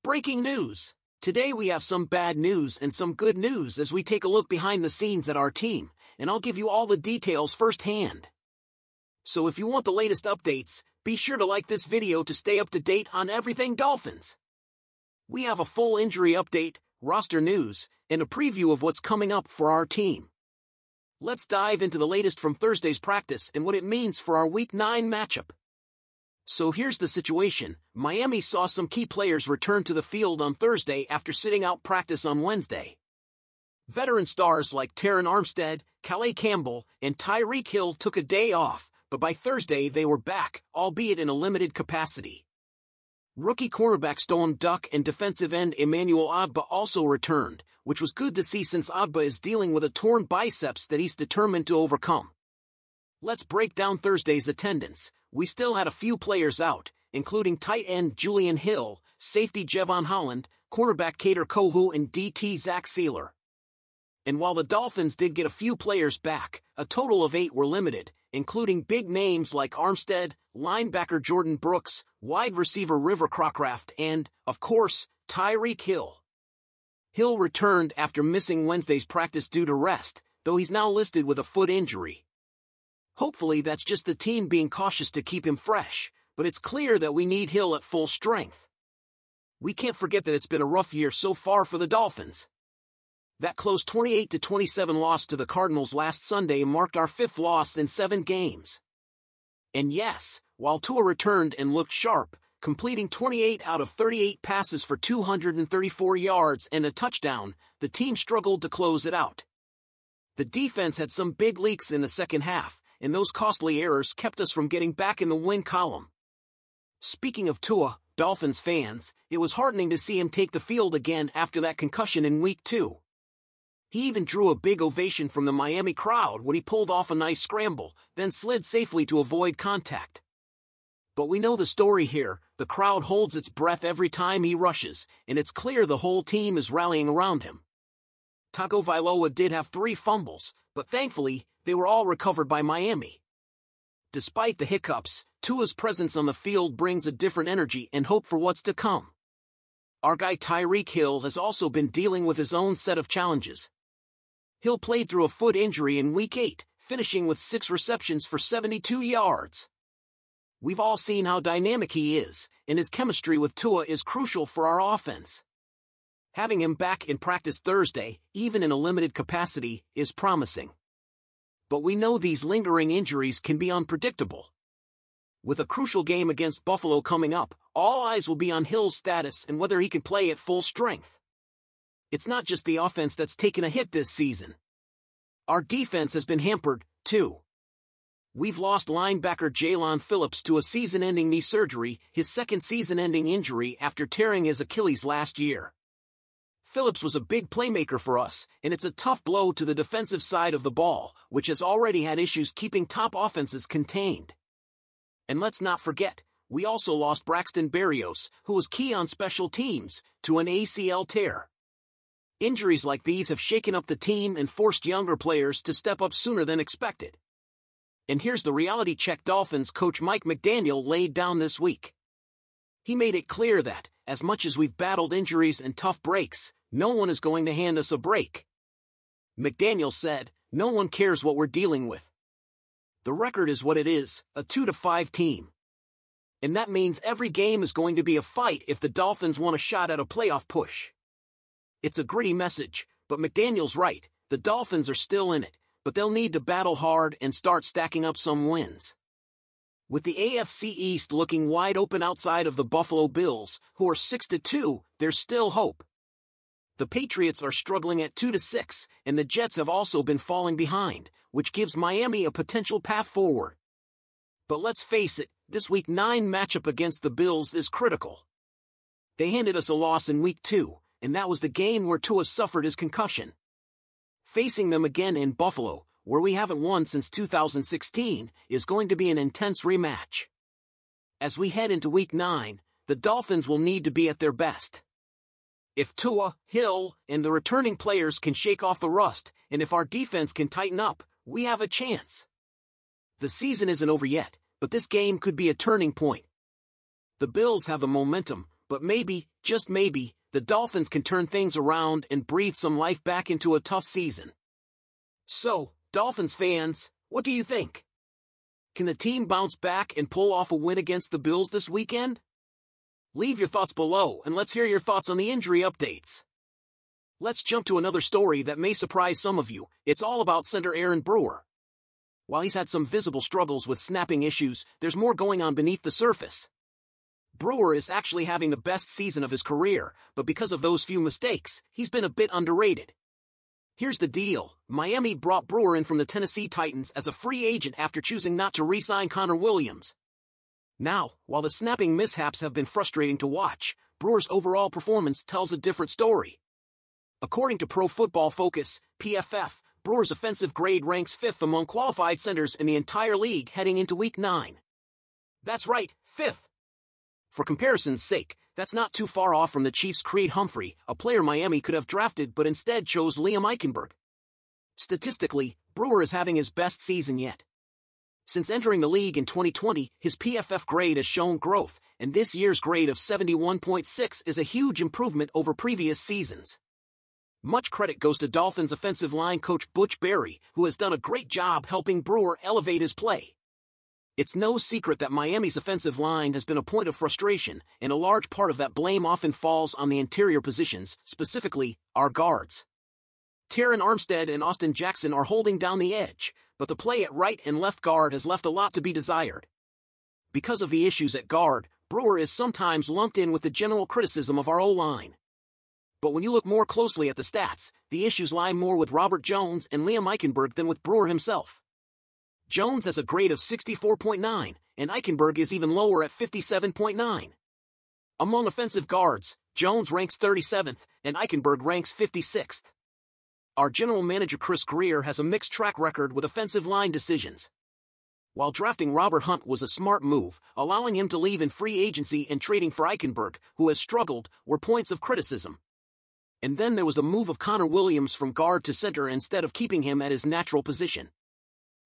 Breaking news! Today we have some bad news and some good news as we take a look behind the scenes at our team, and I'll give you all the details firsthand. So if you want the latest updates, be sure to like this video to stay up to date on everything Dolphins. We have a full injury update, roster news, and a preview of what's coming up for our team. Let's dive into the latest from Thursday's practice and what it means for our Week 9 matchup. So here's the situation. Miami saw some key players return to the field on Thursday after sitting out practice on Wednesday. Veteran stars like Terron Armstead, Calais Campbell, and Tyreek Hill took a day off, but by Thursday they were back, albeit in a limited capacity. Rookie cornerback Stone Duck and defensive end Emmanuel Ogbah also returned, which was good to see since Ogbah is dealing with a torn biceps that he's determined to overcome. Let's break down Thursday's attendance. We still had a few players out, including tight end Julian Hill, safety Jevon Holland, cornerback Kader Kohou, and DT Zach Sealer. And while the Dolphins did get a few players back, a total of 8 were limited, including big names like Armstead, linebacker Jordan Brooks, wide receiver River Crocraft, and, of course, Tyreek Hill. Hill returned after missing Wednesday's practice due to rest, though he's now listed with a foot injury. Hopefully that's just the team being cautious to keep him fresh, but it's clear that we need Hill at full strength. We can't forget that it's been a rough year so far for the Dolphins. That close 28-27 loss to the Cardinals last Sunday marked our 5th loss in 7 games. And yes, while Tua returned and looked sharp, completing 28 out of 38 passes for 234 yards and a touchdown, the team struggled to close it out. The defense had some big leaks in the second half, and those costly errors kept us from getting back in the win column. Speaking of Tua, Dolphins fans, it was heartening to see him take the field again after that concussion in Week 2. He even drew a big ovation from the Miami crowd when he pulled off a nice scramble, then slid safely to avoid contact. But we know the story here. The crowd holds its breath every time he rushes, and it's clear the whole team is rallying around him. Tagovailoa did have 3 fumbles, but thankfully, they were all recovered by Miami. Despite the hiccups, Tua's presence on the field brings a different energy and hope for what's to come. Our guy Tyreek Hill has also been dealing with his own set of challenges. Hill played through a foot injury in Week 8, finishing with 6 receptions for 72 yards. We've all seen how dynamic he is, and his chemistry with Tua is crucial for our offense. Having him back in practice Thursday, even in a limited capacity, is promising. But we know these lingering injuries can be unpredictable. With a crucial game against Buffalo coming up, all eyes will be on Hill's status and whether he can play at full strength. It's not just the offense that's taken a hit this season. Our defense has been hampered, too. We've lost linebacker Jaelan Phillips to a season-ending knee surgery, his second season-ending injury after tearing his Achilles last year. Phillips was a big playmaker for us, and it's a tough blow to the defensive side of the ball, which has already had issues keeping top offenses contained. And let's not forget, we also lost Braxton Berrios, who was key on special teams, to an ACL tear. Injuries like these have shaken up the team and forced younger players to step up sooner than expected. And here's the reality check Dolphins coach Mike McDaniel laid down this week. He made it clear that, as much as we've battled injuries and tough breaks, no one is going to hand us a break. McDaniel said, "No one cares what we're dealing with. The record is what it is, a 2-5 team. And that means every game is going to be a fight if the Dolphins want a shot at a playoff push." It's a gritty message, but McDaniel's right, the Dolphins are still in it, but they'll need to battle hard and start stacking up some wins. With the AFC East looking wide open outside of the Buffalo Bills, who are 6-2, there's still hope. The Patriots are struggling at 2-6, and the Jets have also been falling behind, which gives Miami a potential path forward. But let's face it, this Week 9 matchup against the Bills is critical. They handed us a loss in Week 2, and that was the game where Tua suffered his concussion. Facing them again in Buffalo, where we haven't won since 2016, is going to be an intense rematch. As we head into Week 9, the Dolphins will need to be at their best. If Tua, Hill, and the returning players can shake off the rust, and if our defense can tighten up, we have a chance. The season isn't over yet, but this game could be a turning point. The Bills have the momentum, but maybe, just maybe, the Dolphins can turn things around and breathe some life back into a tough season. So, Dolphins fans, what do you think? Can the team bounce back and pull off a win against the Bills this weekend? Leave your thoughts below and let's hear your thoughts on the injury updates. Let's jump to another story that may surprise some of you. It's all about center Aaron Brewer. While he's had some visible struggles with snapping issues, there's more going on beneath the surface. Brewer is actually having the best season of his career, but because of those few mistakes, he's been a bit underrated. Here's the deal. Miami brought Brewer in from the Tennessee Titans as a free agent after choosing not to re-sign Connor Williams. Now, while the snapping mishaps have been frustrating to watch, Brewer's overall performance tells a different story. According to Pro Football Focus, PFF, Brewer's offensive grade ranks 5th among qualified centers in the entire league heading into Week 9. That's right, 5th. For comparison's sake, that's not too far off from the Chiefs' Creed Humphrey, a player Miami could have drafted but instead chose Liam Eichenberg. Statistically, Brewer is having his best season yet. Since entering the league in 2020, his PFF grade has shown growth, and this year's grade of 71.6 is a huge improvement over previous seasons. Much credit goes to Dolphins offensive line coach Butch Barry, who has done a great job helping Brewer elevate his play. It's no secret that Miami's offensive line has been a point of frustration, and a large part of that blame often falls on the interior positions, specifically, our guards. Terron Armstead and Austin Jackson are holding down the edge, but the play at right and left guard has left a lot to be desired. Because of the issues at guard, Brewer is sometimes lumped in with the general criticism of our O-line. But when you look more closely at the stats, the issues lie more with Robert Jones and Liam Eichenberg than with Brewer himself. Jones has a grade of 64.9, and Eichenberg is even lower at 57.9. Among offensive guards, Jones ranks 37th, and Eichenberg ranks 56th. Our general manager Chris Greer has a mixed track record with offensive line decisions. While drafting Robert Hunt was a smart move, allowing him to leave in free agency and trading for Eichenberg, who has struggled, were points of criticism. And then there was the move of Connor Williams from guard to center instead of keeping him at his natural position.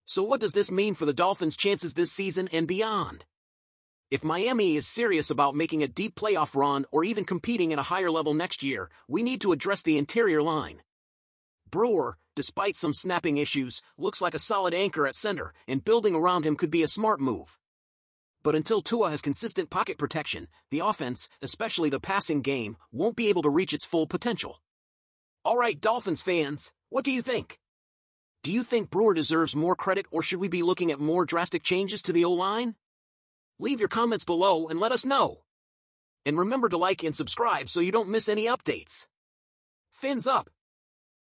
So what does this mean for the Dolphins' chances this season and beyond? If Miami is serious about making a deep playoff run or even competing at a higher level next year, we need to address the interior line. Brewer, despite some snapping issues, looks like a solid anchor at center, and building around him could be a smart move. But until Tua has consistent pocket protection, the offense, especially the passing game, won't be able to reach its full potential. Alright, Dolphins fans, what do you think? Do you think Brewer deserves more credit, or should we be looking at more drastic changes to the O-line? Leave your comments below and let us know. And remember to like and subscribe so you don't miss any updates. Fins up!